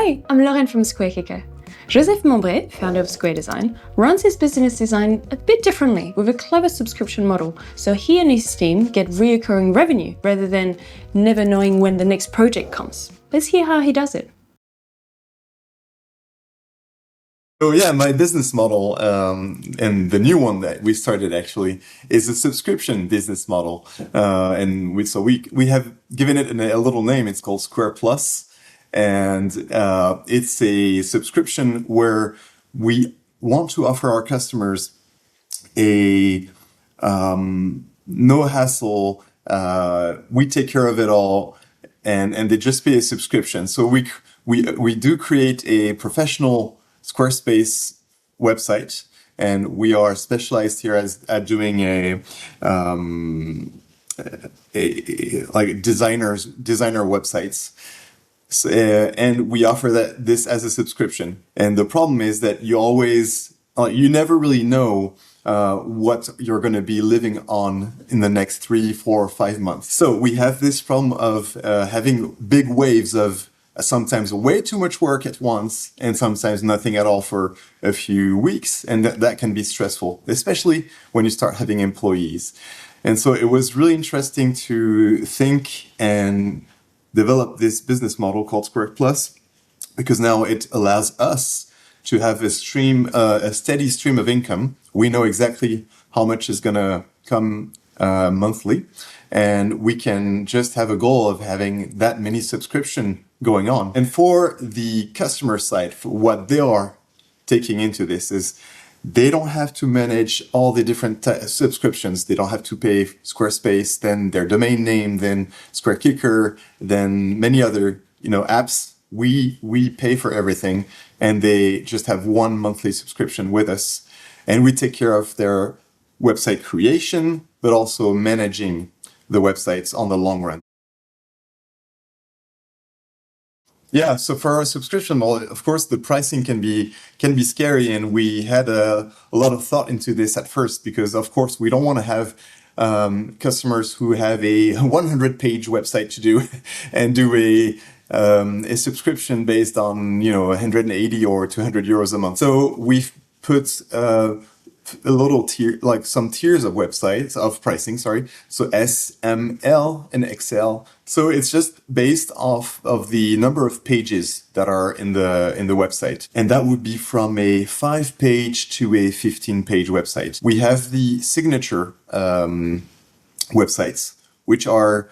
Hi, I'm Lauren from SquareKicker. Joseph Membray, founder of Square Design, runs his business design a bit differently with a clever subscription model, so he and his team get reoccurring revenue rather than never knowing when the next project comes. Let's hear how he does it. So yeah, my business model, and the new one that we started actually, is a subscription business model, and we have given it a little name. It's called Square Plus, and it's a subscription where we want to offer our customers a no hassle. We take care of it all, and they just pay a subscription. So we do create a professional Squarespace website, and we are specialized here at doing like designer websites. So, and we offer this as a subscription. And the problem is that you never really know what you're going to be living on in the next 3, 4, 5 months. So we have this problem of having big waves of sometimes way too much work at once, and sometimes nothing at all for a few weeks. And that can be stressful, especially when you start having employees. And so it was really interesting to think and develop this business model called Square Plus, because now it allows us to have a steady stream of income. We know exactly how much is going to come monthly, and we can just have a goal of having that many subscription going on. And for the customer side, for what they are taking into this is they don't have to manage all the different subscriptions. They don't have to pay Squarespace, then their domain name, then SquareKicker, then many other apps. We pay for everything, and they just have one monthly subscription with us. And we take care of their website creation, but also managing the websites on the long run. Yeah, so for our subscription model, of course, the pricing can be scary, and we had a lot of thought into this at first, because of course we don't want to have customers who have a 100-page website to do and do a subscription based on 180 or 200 euros a month. So we've put a little tier, like some tiers of websites of pricing, so S, M, L, and XL. So it's just based off of the number of pages that are in the website, and that would be from a 5-page to a 15-page website. We have the signature websites, which are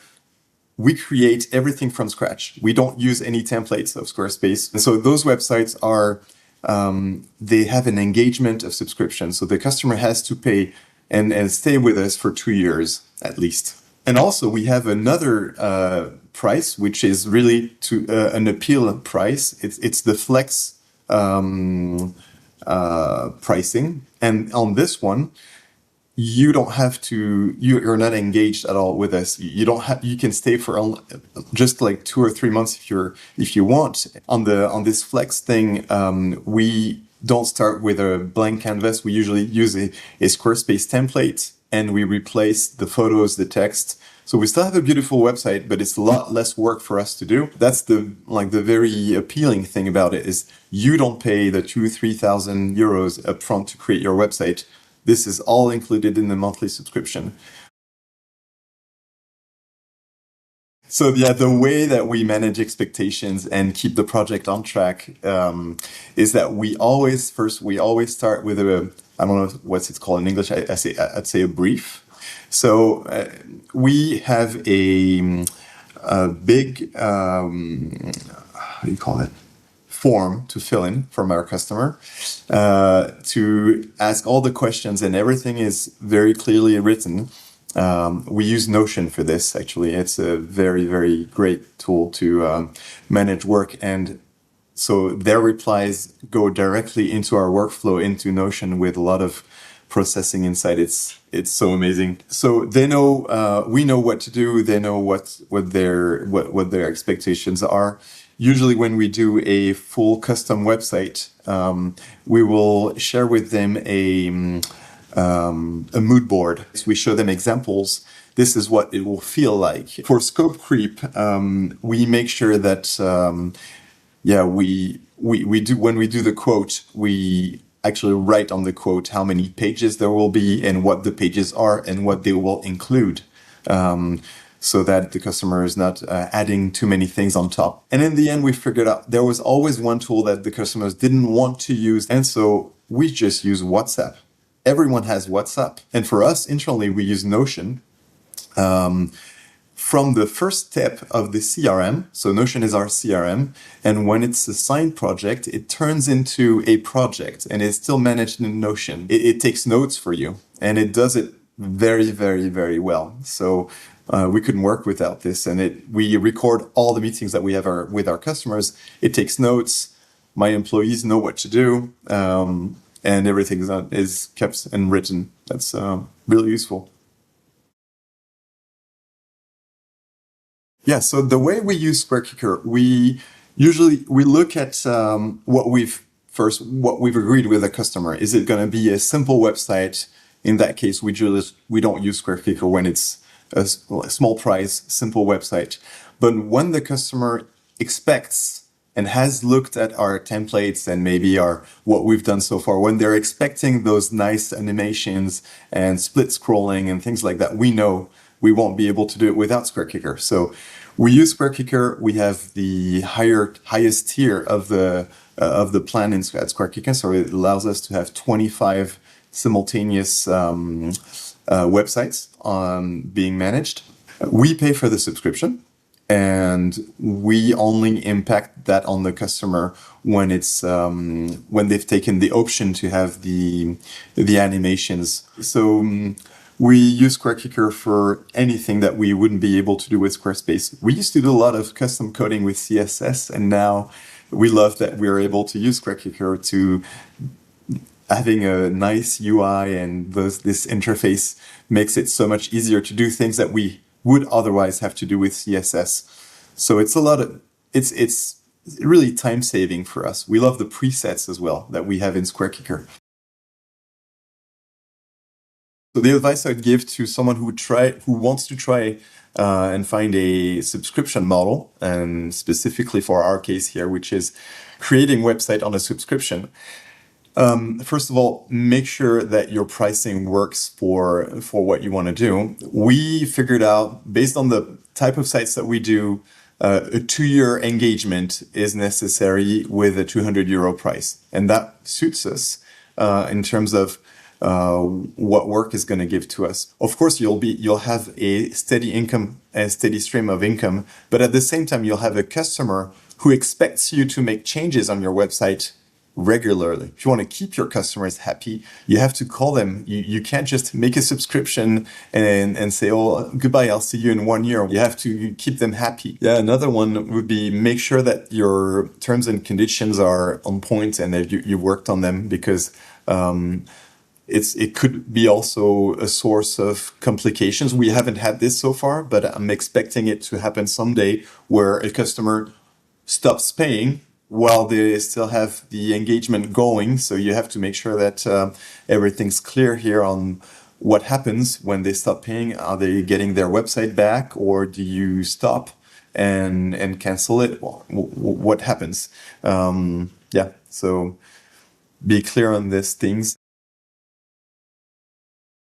we create everything from scratch. We don't use any templates of Squarespace, and so those websites are they have an engagement of subscription. So the customer has to pay and stay with us for 2 years at least. And also we have another price, which is really an appeal price. It's the flex pricing. And on this one, you're not engaged at all with us. You can stay for just like 2 or 3 months if you want. On this flex thing, we don't start with a blank canvas. We usually use a Squarespace template, and we replace the photos, the text. So we still have a beautiful website, but it's a lot less work for us to do. That's the very appealing thing about it, is you don't pay the 2,000-3,000 euros upfront to create your website. This is all included in the monthly subscription. So yeah, the way that we manage expectations and keep the project on track is that we always start with I don't know what's it called in English. I'd say a brief. So we have a big how do you call it? Form to fill in from our customer to ask all the questions, and everything is very clearly written. We use Notion for this, actually. It's a very, very great tool to manage work, and so their replies go directly into our workflow, into Notion, with a lot of processing inside. It's so amazing. So they know, we know what to do. They know what their expectations are. Usually when we do a full custom website, we will share with them a mood board. So we show them examples. This is what it will feel like. For scope creep, we make sure that Yeah, we do, when we do the quote, we actually write on the quote how many pages there will be and what the pages are and what they will include, so that the customer is not adding too many things on top. And in the end, we figured out there was always one tool that the customers didn't want to use, and so we just use WhatsApp. Everyone has WhatsApp, and for us internally, we use Notion. From the first step of the CRM, so Notion is our CRM, and when it's a signed project, it turns into a project and it's still managed in Notion. It takes notes for you and it does it very, very, very well. So we couldn't work without this, and we record all the meetings that we have with our customers. It takes notes. My employees know what to do, and everything is kept and written. That's really useful. Yeah, so the way we use SquareKicker, we look at what we've agreed with the customer. Is it going to be a simple website? In that case, we don't use SquareKicker when it's a small price, simple website. But when the customer expects and has looked at our templates and maybe what we've done so far, when they're expecting those nice animations and split scrolling and things like that, we know we won't be able to do it without SquareKicker. So we use SquareKicker. We have the highest tier of the plan at SquareKicker, so it allows us to have 25 simultaneous websites being managed. We pay for the subscription, and we only impact that on the customer when when they've taken the option to have the animations. So we use SquareKicker for anything that we wouldn't be able to do with Squarespace. We used to do a lot of custom coding with CSS, and now we love that we're able to use SquareKicker to having a nice UI, and this interface makes it so much easier to do things that we would otherwise have to do with CSS. So it's really time saving for us. We love the presets as well that we have in SquareKicker. So the advice I'd give to someone who wants to try and find a subscription model, and specifically for our case here, which is creating website on a subscription. First of all, make sure that your pricing works for what you want to do. We figured out, based on the type of sites that we do, a 2-year engagement is necessary with a €200 price, and that suits us in terms of what work is going to give to us. Of course, you'll have a steady income, a steady stream of income, but at the same time, you'll have a customer who expects you to make changes on your website regularly. If you want to keep your customers happy, you have to call them. You can't just make a subscription and say, oh, goodbye, I'll see you in 1 year. You have to keep them happy. Yeah, another one would be make sure that your terms and conditions are on point and that you worked on them, because it could be also a source of complications. We haven't had this so far, but I'm expecting it to happen someday, where a customer stops paying while they still have the engagement going. So you have to make sure that everything's clear here on what happens when they stop paying. Are they getting their website back, or do you stop and cancel it? What happens? Yeah, so be clear on these things.